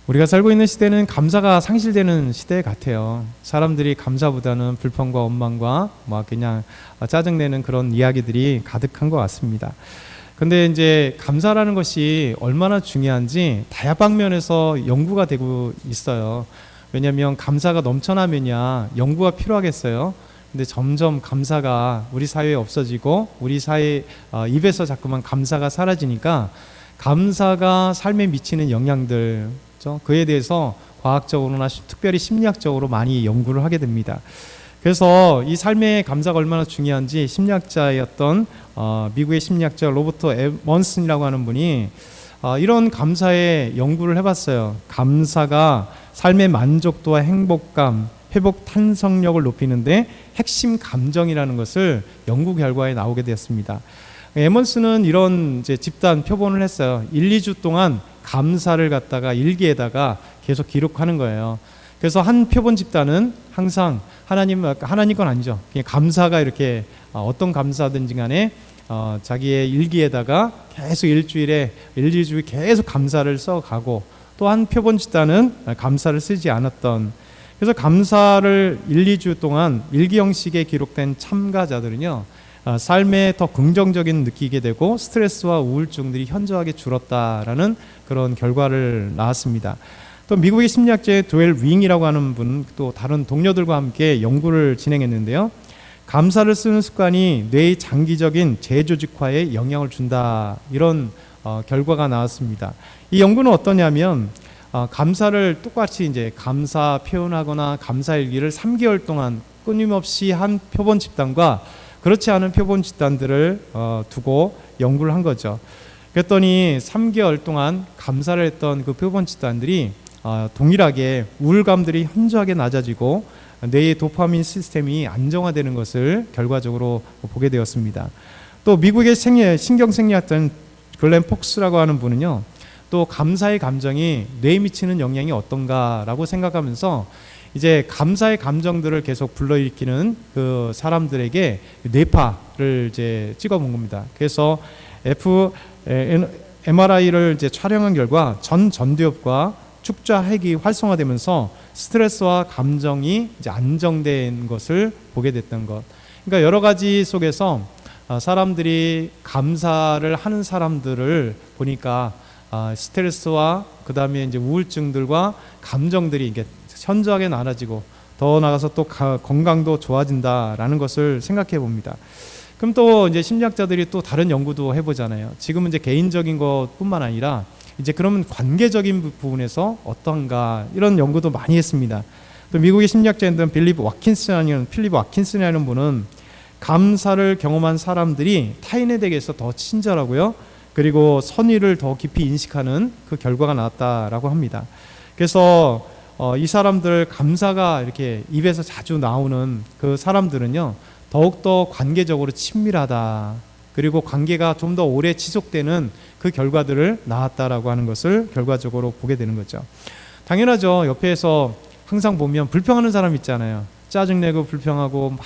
우리가 살고 있는 시대는 감사가 상실되는 시대 같아요. 사람들이 감사보다는 불평과 원망과 그냥 짜증내는 그런 이야기들이 가득한 것 같습니다. 근데 이제 감사라는 것이 얼마나 중요한지 다양방면에서 연구가 되고 있어요. 왜냐하면 감사가 넘쳐나면야 연구가 필요하겠어요. 근데 점점 감사가 우리 사회에 없어지고 우리 사회 입에서 자꾸만 감사가 사라지니까 감사가 삶에 미치는 영향들, 그에 대해서 과학적으로나 특별히 심리학적으로 많이 연구를 하게 됩니다. 그래서 이 삶의 감사가 얼마나 중요한지 심리학자였던 미국의 심리학자 로버트 에먼슨이라고 하는 분이 이런 감사의 연구를 해봤어요. 감사가 삶의 만족도와 행복감, 회복 탄성력을 높이는데 핵심 감정이라는 것을 연구 결과에 나오게 되었습니다. 에먼슨은 이런 이제 집단 표본을 했어요. 1, 2주 동안 감사를 갖다가 일기에다가 계속 기록하는 거예요. 그래서 한 표본 집단은 항상 하나님 건 아니죠. 그냥 감사가 이렇게 어떤 감사든지 간에 자기의 일기에다가 계속 일주일에 1, 2주 계속 감사를 써가고, 또 한 표본 집단은 감사를 쓰지 않았던, 그래서 감사를 1, 2주 동안 일기 형식에 기록된 참가자들은요, 삶에 더 긍정적인 느끼게 되고 스트레스와 우울증들이 현저하게 줄었다라는 그런 결과를 나왔습니다. 또 미국의 심리학자의 조엘 윙이라고 하는 분, 또 다른 동료들과 함께 연구를 진행했는데요. 감사를 쓰는 습관이 뇌의 장기적인 재조직화에 영향을 준다, 이런 결과가 나왔습니다. 이 연구는 어떠냐면 감사를 똑같이 이제 감사 표현하거나 감사일기를 3개월 동안 끊임없이 한 표본 집단과 그렇지 않은 표본 집단들을 두고 연구를 한 거죠. 그랬더니 3개월 동안 감사를 했던 그 표본 집단들이 동일하게 우울감들이 현저하게 낮아지고 뇌의 도파민 시스템이 안정화되는 것을 결과적으로 보게 되었습니다. 또 미국의 신경생리학자인 글렌 폭스라고 하는 분은요, 또 감사의 감정이 뇌에 미치는 영향이 어떤가라고 생각하면서 이제 감사의 감정들을 계속 불러일으키는 그 사람들에게 뇌파를 이제 찍어본 겁니다. 그래서 MRI를 이제 촬영한 결과 전두엽과 축좌핵이 활성화되면서 스트레스와 감정이 이제 안정된 것을 보게 됐던 것. 그러니까 여러 가지 속에서 사람들이 감사를 하는 사람들을 보니까 스트레스와 그 다음에 이제 우울증들과 감정들이 이게 현저하게 나아지고 더 나아가서 또 건강도 좋아진다라는 것을 생각해 봅니다. 그럼 또 이제 심리학자들이 또 다른 연구도 해보잖아요. 지금은 이제 개인적인 것뿐만 아니라 이제 그러면 관계적인 부분에서 어떤가, 이런 연구도 많이 했습니다. 또 미국의 심리학자인 필립 와킨슨이라는 분은 감사를 경험한 사람들이 타인에 대해서 더 친절하고요, 그리고 선의를 더 깊이 인식하는 그 결과가 나왔다라고 합니다. 그래서 이 사람들 감사가 이렇게 입에서 자주 나오는 그 사람들은요, 더욱더 관계적으로 친밀하다, 그리고 관계가 좀 더 오래 지속되는 그 결과들을 나왔다라고 하는 것을 결과적으로 보게 되는 거죠. 당연하죠. 옆에서 항상 보면 불평하는 사람 있잖아요. 짜증내고 불평하고 막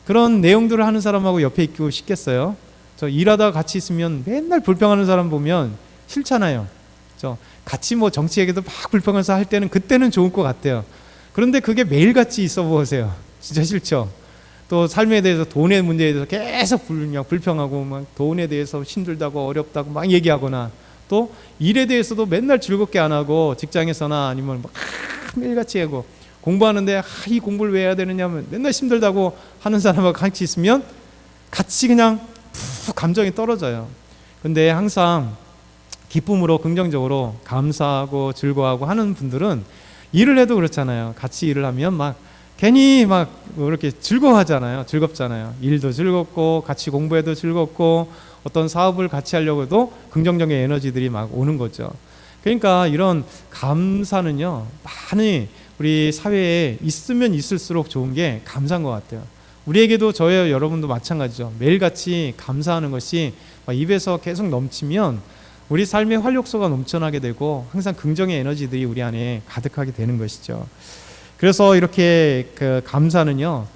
그런 내용들을 하는 사람하고 옆에 있고 싶겠어요? 저 일하다가 같이 있으면 맨날 불평하는 사람 보면 싫잖아요. 같이 정치 얘기도 막 불평해서 할 때는 그때는 좋을 것 같아요. 그런데 그게 매일같이 있어 보세요. 진짜 싫죠. 또 삶에 대해서, 돈의 문제에 대해서 계속 불평하고 막 돈에 대해서 힘들다고 어렵다고 막 얘기하거나, 또 일에 대해서도 맨날 즐겁게 안 하고 직장에서나 아니면 막 매일같이 하고 공부하는데 이 공부를 왜 해야 되느냐면 맨날 힘들다고 하는 사람하고 같이 있으면 같이 그냥 푹 감정이 떨어져요. 근데 항상 기쁨으로 긍정적으로 감사하고 즐거워하고 하는 분들은 일을 해도 그렇잖아요. 같이 일을 하면 막 괜히 막 이렇게 즐겁잖아요. 일도 즐겁고 같이 공부해도 즐겁고 어떤 사업을 같이 하려고 해도 긍정적인 에너지들이 막 오는 거죠. 그러니까 이런 감사는요, 많이 우리 사회에 있으면 있을수록 좋은 게 감사인 것 같아요. 우리에게도 저희 여러분도 마찬가지죠. 매일같이 감사하는 것이 입에서 계속 넘치면 우리 삶의 활력소가 넘쳐나게 되고 항상 긍정의 에너지들이 우리 안에 가득하게 되는 것이죠. 그래서 이렇게 그 감사는요,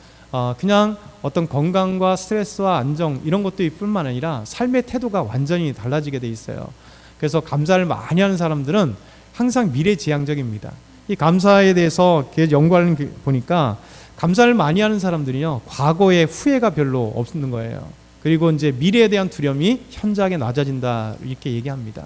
그냥 어떤 건강과 스트레스와 안정 이런 것도 뿐만 아니라 삶의 태도가 완전히 달라지게 돼 있어요. 그래서 감사를 많이 하는 사람들은 항상 미래지향적입니다. 이 감사에 대해서 연구하는 보니까 감사를 많이 하는 사람들이요, 과거에 후회가 별로 없는 거예요. 그리고 이제 미래에 대한 두려움이 현저하게 낮아진다, 이렇게 얘기합니다.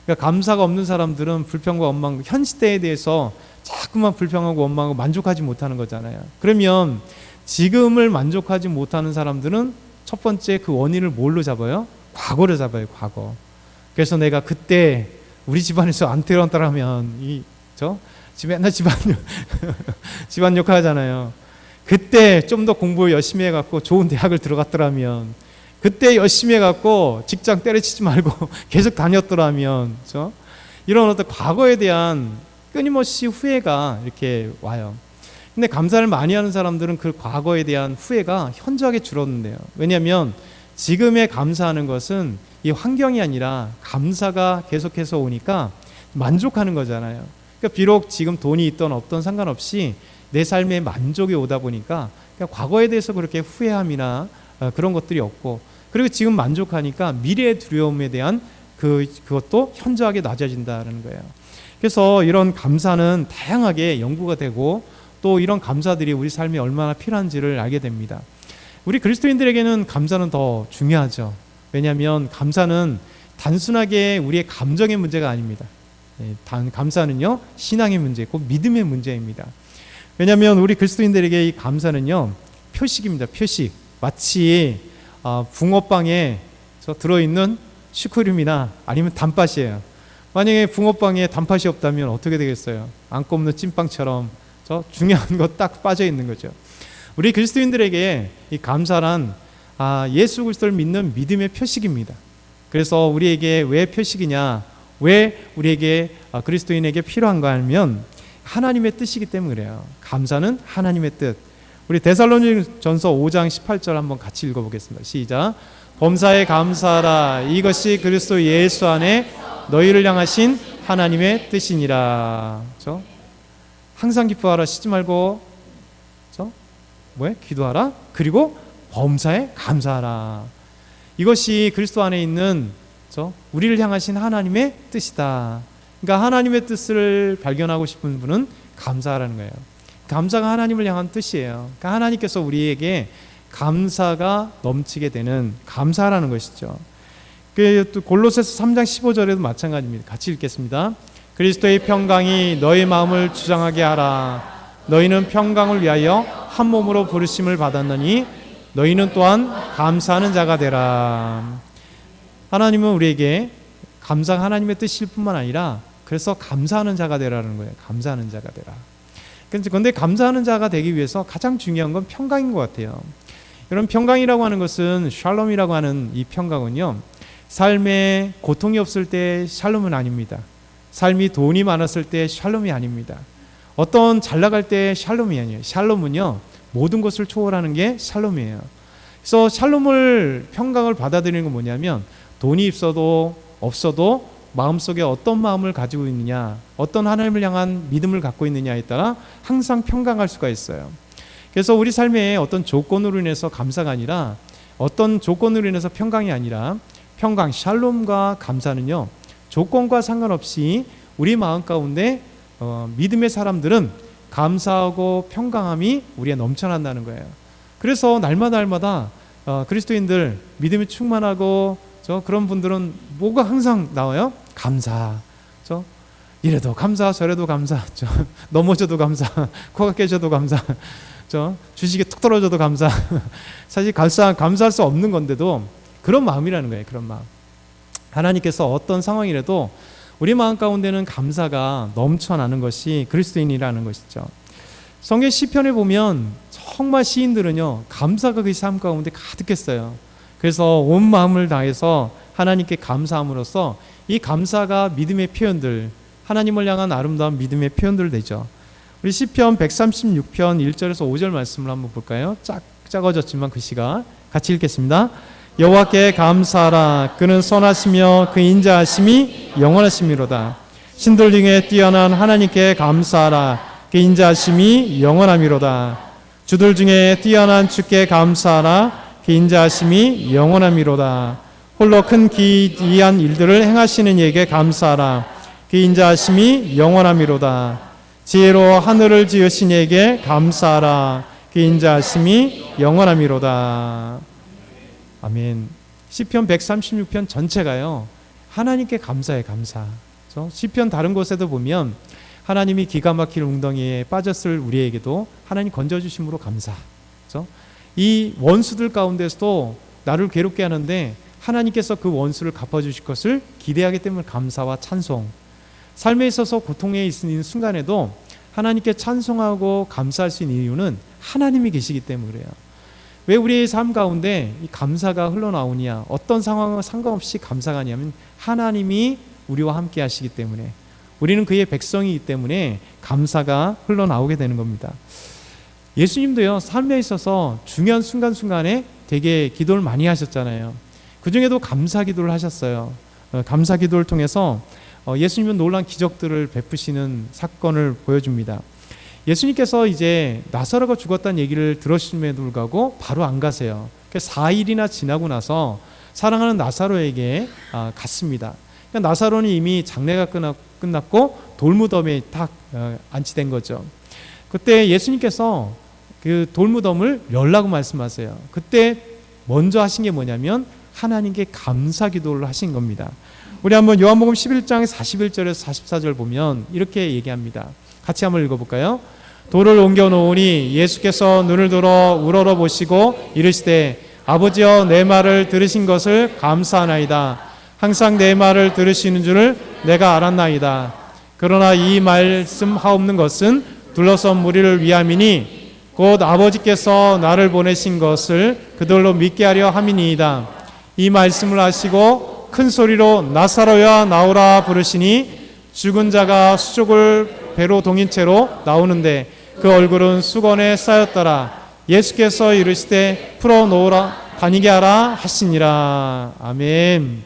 그러니까 감사가 없는 사람들은 불평과 원망, 현 시대에 대해서 자꾸만 불평하고 원망하고 만족하지 못하는 거잖아요. 그러면 지금을 만족하지 못하는 사람들은 첫 번째 그 원인을 뭘로 잡아요? 과거를 잡아요, 과거. 그래서 내가 그때 우리 집안에서 안 태어났더라면 맨날 집안 욕하잖아요. 그때 좀 더 공부 열심히 해갖고 좋은 대학을 들어갔더라면, 그때 열심히 해갖고 직장 때려치지 말고 계속 다녔더라면, 그렇죠? 이런 어떤 과거에 대한 끊임없이 후회가 이렇게 와요. 근데 감사를 많이 하는 사람들은 그 과거에 대한 후회가 현저하게 줄었는데요. 왜냐하면 지금에 감사하는 것은 이 환경이 아니라 감사가 계속해서 오니까 만족하는 거잖아요. 그러니까 비록 지금 돈이 있던 없던 상관없이 내 삶에 만족이 오다 보니까 그냥 과거에 대해서 그렇게 후회함이나 그런 것들이 없고, 그리고 지금 만족하니까 미래의 두려움에 대한 그것도 현저하게 낮아진다는 거예요. 그래서 이런 감사는 다양하게 연구가 되고, 또 이런 감사들이 우리 삶에 얼마나 필요한지를 알게 됩니다. 우리 그리스도인들에게는 감사는 더 중요하죠. 왜냐하면 감사는 단순하게 우리의 감정의 문제가 아닙니다. 감사는요, 신앙의 문제고 믿음의 문제입니다. 왜냐하면 우리 그리스도인들에게 이 감사는요, 표식입니다. 표식. 마치 붕어빵에 들어있는 슈크림이나 아니면 단팥이에요. 만약에 붕어빵에 단팥이 없다면 어떻게 되겠어요? 안 꼽는 찐빵처럼 중요한 거 딱 빠져 있는 거죠. 우리 그리스도인들에게 이 감사란 예수 그리스도를 믿는 믿음의 표식입니다. 그래서 우리에게 왜 표식이냐, 왜 우리에게 그리스도인에게 필요한가 하면 하나님의 뜻이기 때문에 그래요. 감사는 하나님의 뜻. 우리 데살로니가전서 5장 18절 한번 같이 읽어보겠습니다. 시작. 범사에 감사하라. 이것이 그리스도 예수 안에 너희를 향하신 하나님의 뜻이니라. 그렇죠? 항상 기뻐하라. 쉬지 말고, 그렇죠? 기도하라. 그리고 범사에 감사하라. 이것이 그리스도 안에 있는, 그렇죠? 우리를 향하신 하나님의 뜻이다. 그러니까 하나님의 뜻을 발견하고 싶은 분은 감사하라는 거예요. 감사가 하나님을 향한 뜻이에요. 그러니까 하나님께서 우리에게 감사가 넘치게 되는 감사라는 것이죠. 또 골로새서 3장 15절에도 마찬가지입니다. 같이 읽겠습니다. 그리스도의 평강이 너희 마음을 주장하게 하라. 너희는 평강을 위하여 한 몸으로 부르심을 받았느니 너희는 또한 감사하는 자가 되라. 하나님은 우리에게 감사가 하나님의 뜻일 뿐만 아니라 그래서 감사하는 자가 되라는 거예요. 감사하는 자가 되라. 그런데 감사하는 자가 되기 위해서 가장 중요한 건 평강인 것 같아요. 이런 평강이라고 하는 것은 샬롬이라고 하는 이 평강은요, 삶에 고통이 없을 때 샬롬은 아닙니다. 삶이 돈이 많았을 때 샬롬이 아닙니다. 어떤 잘 나갈 때 샬롬이 아니에요. 샬롬은요, 모든 것을 초월하는 게 샬롬이에요. 그래서 샬롬을, 평강을 받아들이는 건 뭐냐면 돈이 있어도 없어도 마음속에 어떤 마음을 가지고 있느냐, 어떤 하나님을 향한 믿음을 갖고 있느냐에 따라 항상 평강할 수가 있어요. 그래서 우리 삶에 어떤 조건으로 인해서 감사가 아니라, 어떤 조건으로 인해서 평강이 아니라, 평강, 샬롬과 감사는요, 조건과 상관없이 우리 마음 가운데 믿음의 사람들은 감사하고 평강함이 우리에 넘쳐난다는 거예요. 그래서 날마다 그리스도인들 믿음이 충만하고 그런 분들은 뭐가 항상 나와요? 감사. 이래도 감사, 저래도 감사, 넘어져도 감사, 코가 깨져도 감사, 주식이 툭 떨어져도 감사. 사실 감사할 수 없는 건데도 그런 마음이라는 거예요. 그런 마음. 하나님께서 어떤 상황이라도 우리 마음 가운데는 감사가 넘쳐나는 것이 그리스도인이라는 것이죠. 성경 시편에 보면 정말 시인들은요, 감사가 그 삶 가운데 가득했어요. 그래서 온 마음을 다해서 하나님께 감사함으로써 이 감사가 믿음의 표현들, 하나님을 향한 아름다운 믿음의 표현들 되죠. 우리 시편 136편 1절에서 5절 말씀을 한번 볼까요? 작아졌지만 글씨가 같이 읽겠습니다. 여호와께 감사하라. 그는 선하시며 그 인자하심이 영원하심이로다. 신들 중에 뛰어난 하나님께 감사하라. 그 인자하심이 영원함이로다. 주들 중에 뛰어난 주께 감사하라. 그 인자하심이 영원함이로다. 홀로 큰 기이한 일들을 행하시는 이에게 감사하라. 그 인자하심이 영원함이로다. 지혜로 하늘을 지으신 이에게 감사하라. 그 인자하심이 영원함이로다. 아멘. 시편 136편 전체가요, 하나님께 감사해, 감사. 그렇죠? 시편 다른 곳에도 보면 하나님이 기가 막힐 웅덩이에 빠졌을 우리에게도 하나님 건져주심으로 감사. 그렇죠? 이 원수들 가운데서도 나를 괴롭게 하는데 하나님께서 그 원수를 갚아주실 것을 기대하기 때문에 감사와 찬송. 삶에 있어서 고통에 있는 순간에도 하나님께 찬송하고 감사할 수 있는 이유는 하나님이 계시기 때문에 그래요. 왜 우리의 삶 가운데 이 감사가 흘러나오냐, 어떤 상황과 상관없이 감사가 하냐면 하나님이 우리와 함께 하시기 때문에, 우리는 그의 백성이기 때문에 감사가 흘러나오게 되는 겁니다. 예수님도요, 삶에 있어서 중요한 순간순간에 되게 기도를 많이 하셨잖아요. 그 중에도 감사 기도를 하셨어요. 감사 기도를 통해서 예수님은 놀라운 기적들을 베푸시는 사건을 보여줍니다. 예수님께서 이제 나사로가 죽었다는 얘기를 들으심에도 불구하고 바로 안 가세요. 4일이나 지나고 나서 사랑하는 나사로에게 갔습니다. 그러니까 나사로는 이미 장례가 끝났고 돌무덤에 딱 안치된 거죠. 그때 예수님께서 그 돌무덤을 열라고 말씀하세요. 그때 먼저 하신 게 뭐냐면 하나님께 감사 기도를 하신 겁니다. 우리 한번 요한복음 11장 41절에서 44절 보면 이렇게 얘기합니다. 같이 한번 읽어볼까요? 돌을 옮겨 놓으니 예수께서 눈을 들어 우러러 보시고 이르시되 아버지여 내 말을 들으신 것을 감사하나이다. 항상 내 말을 들으시는 줄을 내가 알았나이다. 그러나 이 말씀 하옵는 것은 둘러선 무리를 위함이니 곧 아버지께서 나를 보내신 것을 그들로 믿게 하려 함이니이다. 이 말씀을 하시고 큰 소리로 나사로야 나오라 부르시니 죽은 자가 수족을 배로 동인 채로 나오는데 그 얼굴은 수건에 쌓였더라. 예수께서 이르시되 풀어놓으라 다니게 하라 하시니라. 아멘.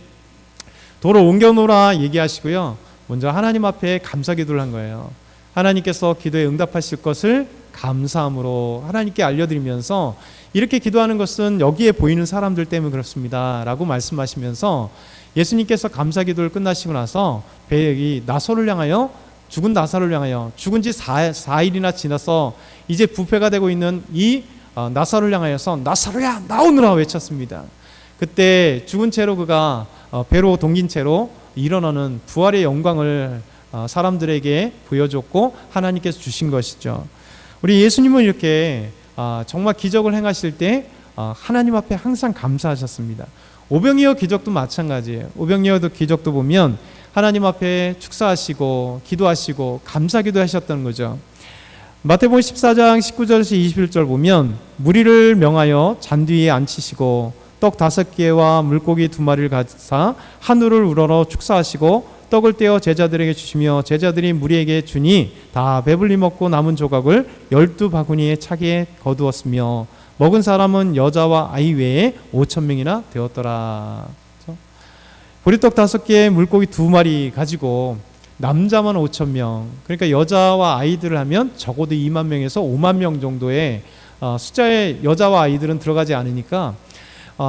돌을 옮겨놓으라 얘기하시고요, 먼저 하나님 앞에 감사 기도를 한 거예요. 하나님께서 기도에 응답하실 것을 감사함으로 하나님께 알려드리면서 이렇게 기도하는 것은 여기에 보이는 사람들 때문에 그렇습니다 라고 말씀하시면서 예수님께서 감사 기도를 끝나시고 나서 이 나사로를 향하여, 죽은 나사로를 향하여, 죽은 지 4일이나 지나서 이제 부패가 되고 있는 이 나사로를 향하여서 나사로야 나오느라 외쳤습니다. 그때 죽은 채로 그가 배로 동긴 채로 일어나는 부활의 영광을 사람들에게 보여줬고 하나님께서 주신 것이죠. 우리 예수님은 이렇게 정말 기적을 행하실 때 하나님 앞에 항상 감사하셨습니다. 오병이어 기적도 마찬가지예요. 오병이어 기적도 보면 하나님 앞에 축사하시고 기도하시고 감사기도 하셨던 거죠. 마태복음 14장 19절에서 21절 보면 무리를 명하여 잔뒤에 앉히시고 떡 5개와 물고기 2마리를 가사 하늘을 우러러 축사하시고 떡을 떼어 제자들에게 주시며 제자들이 무리에게 주니 다 배불리 먹고 남은 조각을 12바구니에 차게 거두었으며 먹은 사람은 여자와 아이 외에 5,000명이나 되었더라. 보리떡 5개, 물고기 2마리 가지고 남자만 5,000명, 그러니까 여자와 아이들을 하면 적어도 2만 명에서 5만 명 정도의 숫자의 여자와 아이들은 들어가지 않으니까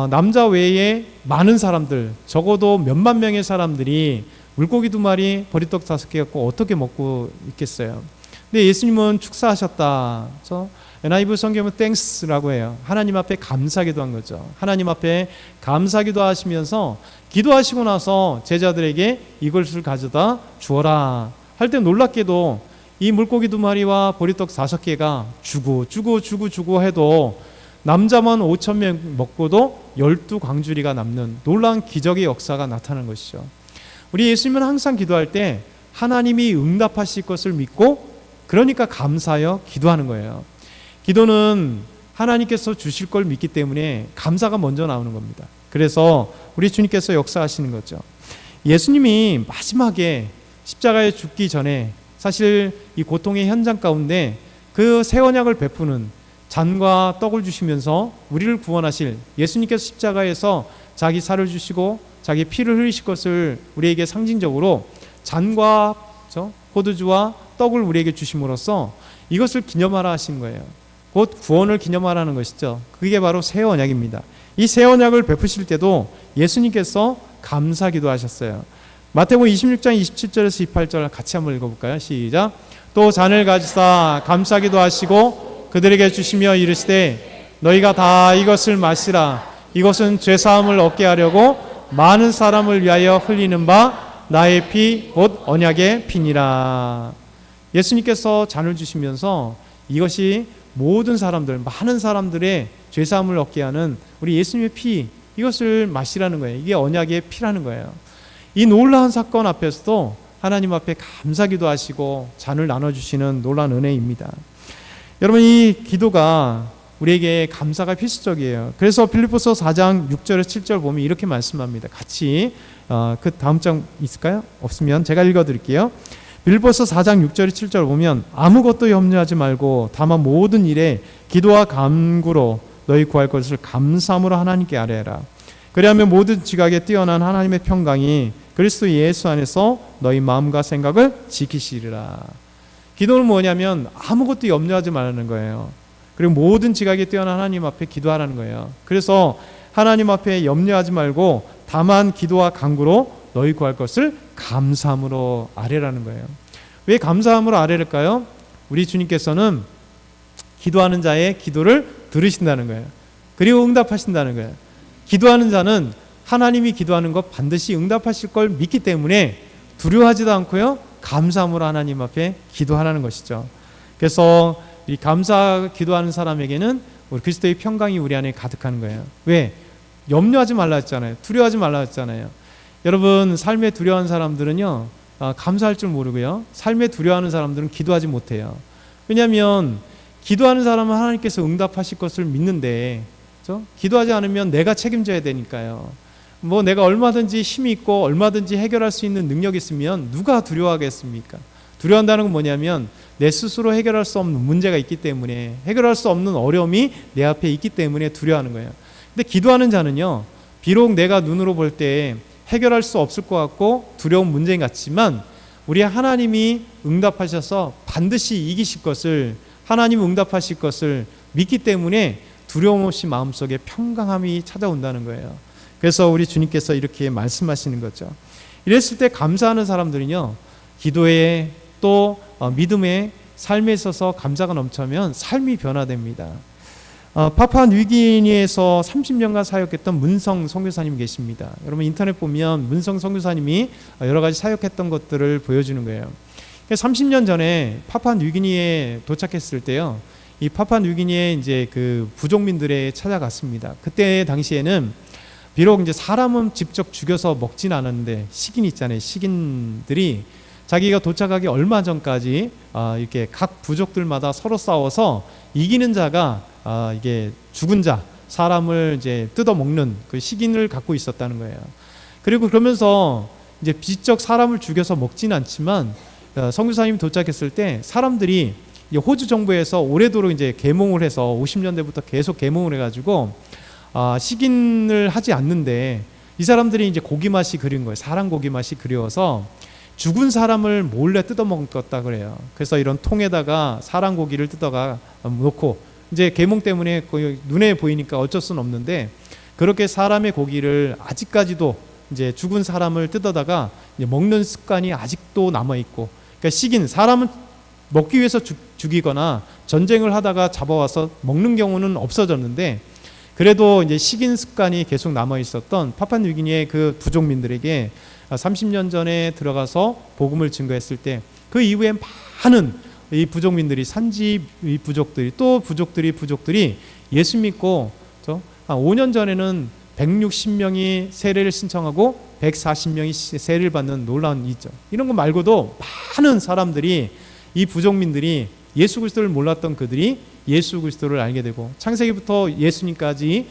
남자 외에 많은 사람들, 적어도 몇만 명의 사람들이 물고기 2마리, 보리떡 5개 갖고 어떻게 먹고 있겠어요. 근데 예수님은 축사하셨다. 그래서 NIV 성경은 땡스라고 해요. 하나님 앞에 감사기도 한 거죠. 하나님 앞에 감사기도 하시면서 기도하시고 나서 제자들에게 이것을 가져다 주어라 할 때 놀랍게도 이 물고기 2마리와 보리떡 5개가 주고 해도 남자만 5,000명 먹고도 12광주리가 남는 놀라운 기적의 역사가 나타나는 것이죠. 우리 예수님은 항상 기도할 때 하나님이 응답하실 것을 믿고 그러니까 감사하여 기도하는 거예요. 기도는 하나님께서 주실 걸 믿기 때문에 감사가 먼저 나오는 겁니다. 그래서 우리 주님께서 역사하시는 거죠. 예수님이 마지막에 십자가에 죽기 전에 사실 이 고통의 현장 가운데 그 새 언약을 베푸는 잔과 떡을 주시면서 우리를 구원하실 예수님께서 십자가에서 자기 살을 주시고 자기 피를 흘리실 것을 우리에게 상징적으로 잔과 포도주와 떡을 우리에게 주심으로써 이것을 기념하라 하신 거예요. 곧 구원을 기념하라는 것이죠. 그게 바로 새 언약입니다. 이 새 언약을 베푸실 때도 예수님께서 감사기도 하셨어요. 마태복음 26장 27절에서 28절 같이 한번 읽어볼까요? 시작. 또 잔을 가지사 감사기도 하시고 그들에게 주시며 이르시되 너희가 다 이것을 마시라. 이것은 죄사함을 얻게 하려고 많은 사람을 위하여 흘리는 바 나의 피 곧 언약의 피니라. 예수님께서 잔을 주시면서 이것이 모든 사람들, 많은 사람들의 죄사함을 얻게 하는 우리 예수님의 피, 이것을 마시라는 거예요. 이게 언약의 피라는 거예요. 이 놀라운 사건 앞에서도 하나님 앞에 감사기도 하시고 잔을 나눠주시는 놀라운 은혜입니다. 여러분, 이 기도가 우리에게 감사가 필수적이에요. 그래서 빌립보서 4장 6절에서 7절 보면 이렇게 말씀합니다. 같이 그 다음 장 있을까요? 없으면 제가 읽어드릴게요. 빌립보서 4장 6절 7절 보면 아무것도 염려하지 말고 다만 모든 일에 기도와 간구로 너희 구할 것을 감사함으로 하나님께 아뢰라. 그리하면 모든 지각에 뛰어난 하나님의 평강이 그리스도 예수 안에서 너희 마음과 생각을 지키시리라. 기도는 뭐냐면 아무것도 염려하지 말라는 거예요. 그리고 모든 지각에 뛰어난 하나님 앞에 기도하라는 거예요. 그래서 하나님 앞에 염려하지 말고 다만 기도와 간구로 너희 구할 것을 감사함으로 아뢰라는 거예요. 왜 감사함으로 아뢰를까요? 우리 주님께서는 기도하는 자의 기도를 들으신다는 거예요. 그리고 응답하신다는 거예요. 기도하는 자는 하나님이 기도하는 것 반드시 응답하실 걸 믿기 때문에 두려워하지도 않고요, 감사함으로 하나님 앞에 기도하라는 것이죠. 그래서 이 감사 기도하는 사람에게는 우리 그리스도의 평강이 우리 안에 가득하는 거예요. 왜? 염려하지 말라 했잖아요. 두려워하지 말라 했잖아요. 여러분, 삶에 두려워하는 사람들은요, 감사할 줄 모르고요, 삶에 두려워하는 사람들은 기도하지 못해요. 왜냐하면 기도하는 사람은 하나님께서 응답하실 것을 믿는데, 그렇죠? 기도하지 않으면 내가 책임져야 되니까요. 뭐 내가 얼마든지 힘이 있고 얼마든지 해결할 수 있는 능력이 있으면 누가 두려워하겠습니까? 두려워한다는 건 뭐냐면 내 스스로 해결할 수 없는 문제가 있기 때문에, 해결할 수 없는 어려움이 내 앞에 있기 때문에 두려워하는 거예요. 근데 기도하는 자는요, 비록 내가 눈으로 볼 때 해결할 수 없을 것 같고 두려운 문제 같지만 우리 하나님이 응답하셔서 반드시 이기실 것을, 하나님 응답하실 것을 믿기 때문에 두려움 없이 마음속에 평강함이 찾아온다는 거예요. 그래서 우리 주님께서 이렇게 말씀하시는 거죠. 이랬을 때 감사하는 사람들은요, 기도에 또 믿음의 삶에 있어서 감사가 넘쳐면 삶이 변화됩니다. 파푸아뉴기니에서 30년간 사역했던 문성 선교사님 계십니다. 여러분 인터넷 보면 문성 선교사님이 여러 가지 사역했던 것들을 보여주는 거예요. 30년 전에 파푸아뉴기니에 도착했을 때요, 이 파푸아뉴기니에 이제 그 부족민들에 찾아갔습니다. 그때 당시에는 비록 이제 사람은 직접 죽여서 먹진 않았는데 식인 있잖아요. 식인들이 자기가 도착하기 얼마 전까지 이렇게 각 부족들마다 서로 싸워서 이기는 자가 이게 죽은 자, 사람을 이제 뜯어 먹는 그 식인을 갖고 있었다는 거예요. 그리고 그러면서 이제 비적 사람을 죽여서 먹진 않지만 선교사님이 도착했을 때 사람들이 호주 정부에서 오래도록 이제 계몽을 해서 50년대부터 계속 계몽을 해가지고 식인을 하지 않는데 이 사람들이 이제 고기 맛이 그리운 거예요. 사람 고기 맛이 그리워서 죽은 사람을 몰래 뜯어 먹었다 그래요. 그래서 이런 통에다가 사람 고기를 뜯어가 놓고 이제 계몽 때문에 거의 눈에 보이니까 어쩔 수는 없는데 그렇게 사람의 고기를 아직까지도 이제 죽은 사람을 뜯어다가 이제 먹는 습관이 아직도 남아 있고, 그러니까 식인 사람은 먹기 위해서 죽이거나 전쟁을 하다가 잡아와서 먹는 경우는 없어졌는데 그래도 이제 식인 습관이 계속 남아 있었던 파푸아뉴기니의 그 부족민들에게 30년 전에 들어가서 복음을 증거했을 때 그 이후에 많은 이 부족민들이, 산지 부족들이, 또 부족들이 예수 믿고 한 5년 전에는 160명이 세례를 신청하고 140명이 세례를 받는 놀라운 일이죠. 이런 거 말고도 많은 사람들이, 이 부족민들이 예수 그리스도를 몰랐던 그들이 예수 그리스도를 알게 되고 창세기부터 예수님까지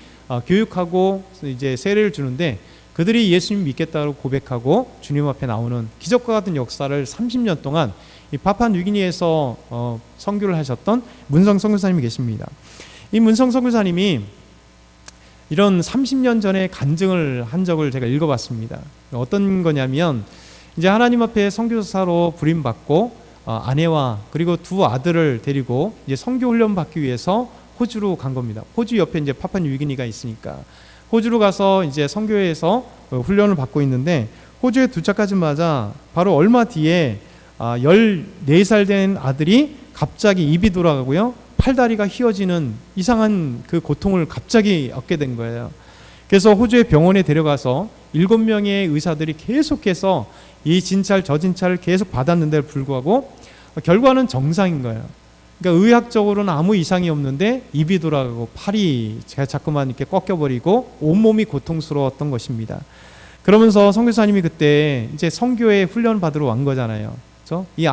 교육하고 이제 세례를 주는데 그들이 예수님 믿겠다고 고백하고 주님 앞에 나오는 기적과 같은 역사를 30년 동안 이 파푸아뉴기니에서 선교를 하셨던 문성 선교사님이 계십니다. 이 문성 선교사님이 이런 30년 전에 간증을 한 적을 제가 읽어봤습니다. 어떤 거냐면 이제 하나님 앞에 선교사로 부림받고 아내와 그리고 두 아들을 데리고 이제 선교 훈련 받기 위해서 호주로 간 겁니다. 호주 옆에 이제 파푸아뉴기니가 있으니까 호주로 가서 이제 선교회에서 훈련을 받고 있는데 호주에 도착하자마자 바로 얼마 뒤에 14살 된 아들이 갑자기 입이 돌아가고요. 팔다리가 휘어지는 이상한 그 고통을 갑자기 얻게 된 거예요. 그래서 호주의 병원에 데려가서 7명의 의사들이 계속해서 이 진찰 저 진찰을 계속 받았는데도 불구하고 결과는 정상인 거예요. 그러니까 의학적으로는 아무 이상이 없는데 입이 돌아가고 팔이 자꾸만 이렇게 꺾여버리고 온몸이 고통스러웠던 것입니다. 그러면서 선교사님이 그때 이제 선교회 훈련 받으러 온 거잖아요. 그렇죠? 이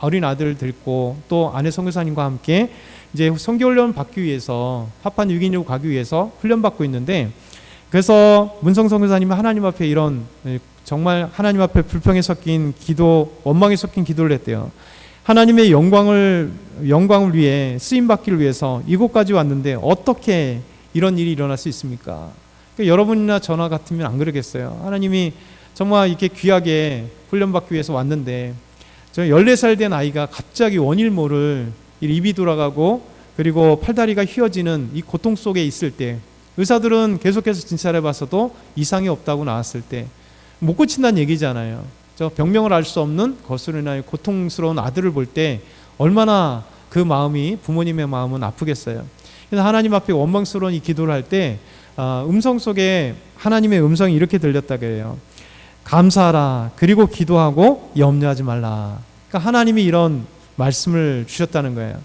어린 아들을 데리고 또 아내 선교사님과 함께 이제 선교 훈련 받기 위해서 파푸아뉴기니로 가기 위해서 훈련 받고 있는데, 그래서 문성 선교사님이 하나님 앞에 이런 정말 하나님 앞에 불평에 섞인 기도, 원망에 섞인 기도를 했대요. 하나님의 영광을 위해 쓰임 받기를 위해서 이곳까지 왔는데 어떻게 이런 일이 일어날 수 있습니까? 그러니까 여러분이나 저나 같으면 안 그러겠어요. 하나님이 정말 이렇게 귀하게 훈련받기 위해서 왔는데 저 14살 된 아이가 갑자기 원일 모를 입이 돌아가고 그리고 팔다리가 휘어지는 이 고통 속에 있을 때, 의사들은 계속해서 진찰해 봤어도 이상이 없다고 나왔을 때 못 고친다는 얘기잖아요. 저 병명을 알 수 없는 거스로 인하여 고통스러운 아들을 볼 때 얼마나 그 마음이, 부모님의 마음은 아프겠어요. 그래서 하나님 앞에 원망스러운 이 기도를 할 때 음성 속에 하나님의 음성이 이렇게 들렸다 그래요. 감사하라, 그리고 기도하고 염려하지 말라. 그러니까 하나님이 이런 말씀을 주셨다는 거예요.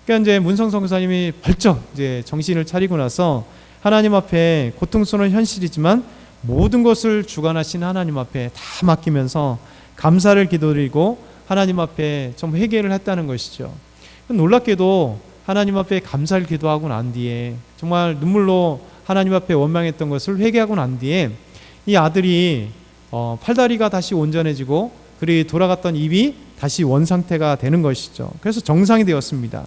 그러니까 이제 문성 선교사님이 벌쩍 이제 정신을 차리고 나서 하나님 앞에 고통스러운 현실이지만 모든 것을 주관하신 하나님 앞에 다 맡기면서 감사를 기도드리고 하나님 앞에 좀 회개를 했다는 것이죠. 놀랍게도 하나님 앞에 감사를 기도하고 난 뒤에 정말 눈물로 하나님 앞에 원망했던 것을 회개하고 난 뒤에 이 아들이 팔다리가 다시 온전해지고 그리고 돌아갔던 입이 다시 원상태가 되는 것이죠. 그래서 정상이 되었습니다.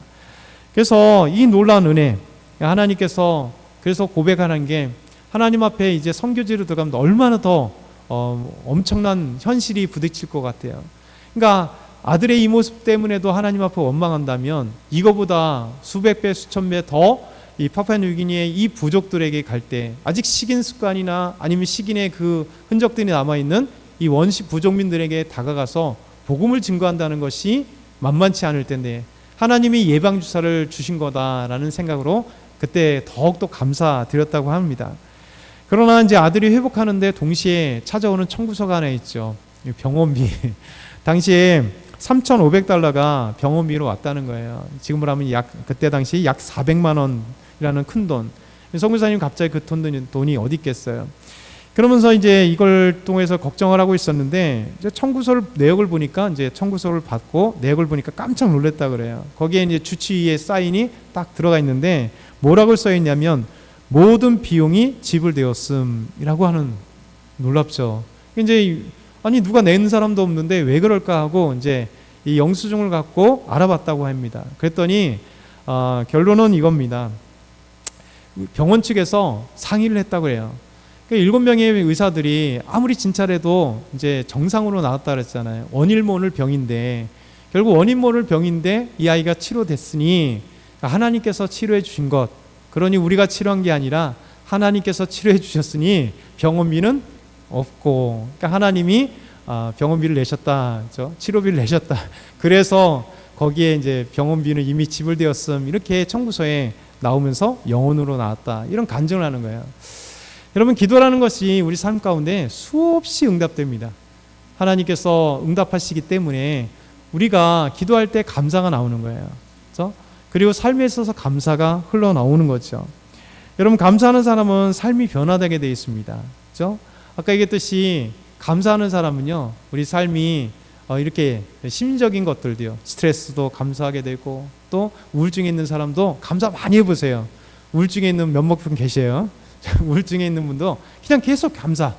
그래서 이 놀라운 은혜, 하나님께서 그래서 고백하는 게, 하나님 앞에 이제 선교지로 들어가면 얼마나 더 엄청난 현실이 부딪힐 것 같아요. 그러니까 아들의 이 모습 때문에도 하나님 앞에 원망한다면 이거보다 수백 배, 수천 배 더 이 파푸아뉴기니의 이 부족들에게 갈 때 아직 식인 습관이나 아니면 식인의 그 흔적들이 남아있는 이 원시 부족민들에게 다가가서 복음을 증거한다는 것이 만만치 않을 텐데 하나님이 예방주사를 주신 거다라는 생각으로 그때 더욱더 감사드렸다고 합니다. 그러나 이제 아들이 회복하는데 동시에 찾아오는 청구서가 하나 있죠. 병원비. 당시에 $3,500가 병원비로 왔다는 거예요. 지금으로 하면 그때 당시 약 400만 원이라는 큰 돈. 선교사님 갑자기 그 돈이 어디 있겠어요. 그러면서 이제 이걸 통해서 걱정을 하고 있었는데 이제 청구서를 내역을 보니까 이제 청구서를 받고 내역을 보니까 깜짝 놀랐다 그래요. 거기에 이제 주치의의 사인이 딱 들어가 있는데 뭐라고 써 있냐면 모든 비용이 지불되었음이라고 하는, 놀랍죠. 이제 아니 누가 내는 사람도 없는데 왜 그럴까 하고 이제 이 영수증을 갖고 알아봤다고 합니다. 그랬더니 결론은 이겁니다. 병원 측에서 상의를 했다고 해요. 7명의 의사들이 아무리 진찰해도 이제 정상으로 나왔다 그랬잖아요. 원인 모를 병인데 결국 원인 모를 병인데 이 아이가 치료됐으니 하나님께서 치료해 주신 것, 그러니 우리가 치료한 게 아니라 하나님께서 치료해 주셨으니 병원비는 없고, 그러니까 하나님이 병원비를 내셨다, 그렇죠? 치료비를 내셨다. 그래서 거기에 이제 병원비는 이미 지불되었음, 이렇게 청구서에 나오면서 영혼으로 나왔다, 이런 간증을 하는 거예요. 여러분, 기도라는 것이 우리 삶 가운데 수없이 응답됩니다. 하나님께서 응답하시기 때문에 우리가 기도할 때 감사가 나오는 거예요. 그렇죠? 그리고 삶에 있어서 감사가 흘러나오는 거죠. 여러분, 감사하는 사람은 삶이 변화되게 되어 있습니다. 그렇죠? 아까 얘기했듯이 감사하는 사람은요, 우리 삶이 이렇게 심리적인 것들도요, 스트레스도 감사하게 되고, 또 우울증에 있는 사람도 감사 많이 해보세요. 우울증에 있는 몇몇 분 계세요. 우울증에 있는 분도 그냥 계속 감사,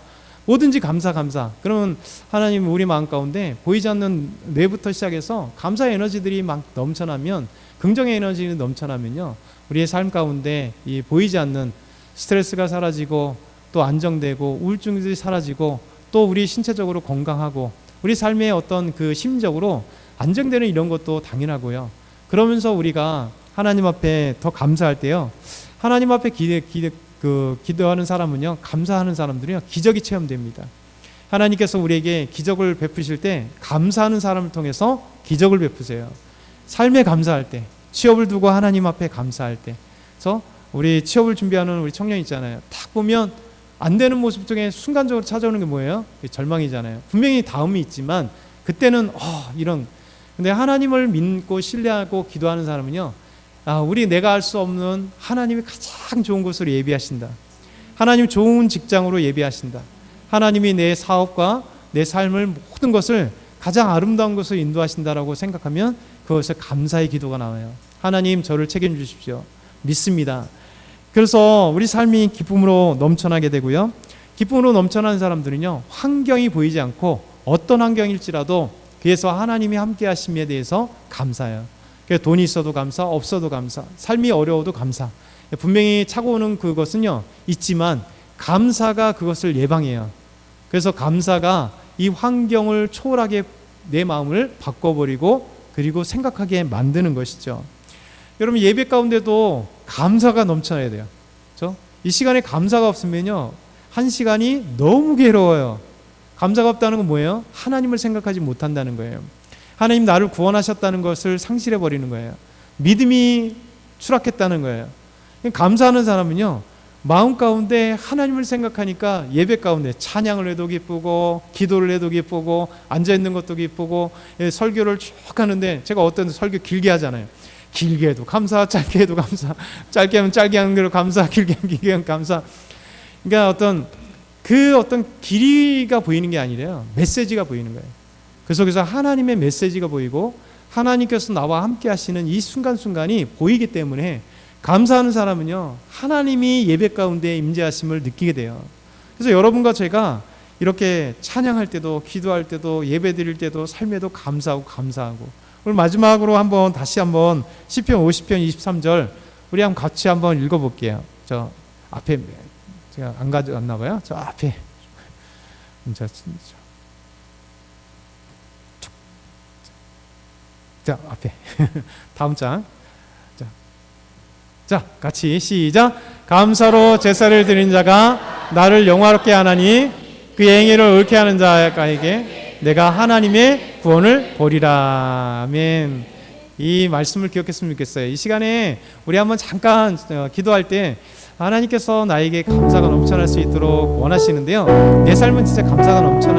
뭐든지 감사. 그러면 하나님 우리 마음 가운데 보이지 않는 뇌부터 시작해서 감사의 에너지들이 막 넘쳐나면, 긍정의 에너지가 넘쳐나면요, 우리의 삶 가운데 이 보이지 않는 스트레스가 사라지고 또 안정되고 우울증들이 사라지고 또 우리 신체적으로 건강하고 우리 삶의 어떤 그 심적으로 안정되는 이런 것도 당연하고요. 그러면서 우리가 하나님 앞에 더 감사할 때요, 하나님 앞에 기도하는 사람은요, 감사하는 사람들이요, 기적이 체험됩니다. 하나님께서 우리에게 기적을 베푸실 때 감사하는 사람을 통해서 기적을 베푸세요. 삶에 감사할 때, 취업을 두고 하나님 앞에 감사할 때. 그래서 우리 취업을 준비하는 우리 청년 있잖아요. 딱 보면 안 되는 모습 중에 순간적으로 찾아오는 게 뭐예요? 절망이잖아요. 분명히 다음이 있지만 그때는 이런. 근데 하나님을 믿고 신뢰하고 기도하는 사람은요, 우리 내가 알 수 없는 하나님이 가장 좋은 곳으로 예비하신다. 하나님 좋은 직장으로 예비하신다. 하나님이 내 사업과 내 삶을 모든 것을 가장 아름다운 곳으로 인도하신다라고 생각하면 그것에 감사의 기도가 나와요. 하나님 저를 책임져 주십시오. 믿습니다. 그래서 우리 삶이 기쁨으로 넘쳐나게 되고요. 기쁨으로 넘쳐나는 사람들은요, 환경이 보이지 않고 어떤 환경일지라도 그래서 하나님이 함께 하심에 대해서 감사해요. 돈이 있어도 감사, 없어도 감사, 삶이 어려워도 감사. 분명히 차고 오는 그것은요 있지만 감사가 그것을 예방해요. 그래서 감사가 이 환경을 초월하게 내 마음을 바꿔버리고 그리고 생각하게 만드는 것이죠. 여러분, 예배 가운데도 감사가 넘쳐나야 돼요. 그렇죠? 이 시간에 감사가 없으면요, 한 시간이 너무 괴로워요. 감사가 없다는 건 뭐예요? 하나님을 생각하지 못한다는 거예요. 하나님 나를 구원하셨다는 것을 상실해 버리는 거예요. 믿음이 추락했다는 거예요. 감사하는 사람은요, 마음 가운데 하나님을 생각하니까 예배 가운데 찬양을 해도 기쁘고 기도를 해도 기쁘고 앉아있는 것도 기쁘고, 설교를 쭉 하는데 제가 어떤 설교 길게 하잖아요. 길게 해도 감사, 짧게 해도 감사, 짧게 하면 짧게 하는 대로 감사, 길게 하면 길게 하면 감사. 그러니까 어떤 길이가 보이는 게 아니라요, 메시지가 보이는 거예요. 그 속에서 하나님의 메시지가 보이고 하나님께서 나와 함께 하시는 이 순간순간이 보이기 때문에 감사하는 사람은요, 하나님이 예배 가운데 임재하심을 느끼게 돼요. 그래서 여러분과 제가 이렇게 찬양할 때도 기도할 때도 예배 드릴 때도 삶에도 감사하고 오늘 마지막으로 다시 한번 시편 50편 23절 우리 같이 한번 읽어볼게요. 저 앞에 제가 안 가져왔나 봐요. 저 앞에 자 앞에 다음 장. 자, 같이 시작. 감사로 제사를 드린 자가 나를 영화롭게 하나니 그의 행위를 옳게 하는 자에게 내가 하나님의 구원을 보리라. 아멘. 이 말씀을 기억했으면 좋겠어요. 이 시간에 우리 한번 잠깐 기도할 때 하나님께서 나에게 감사가 넘쳐날 수 있도록 원하시는데요, 내 삶은 진짜 감사가 넘쳐나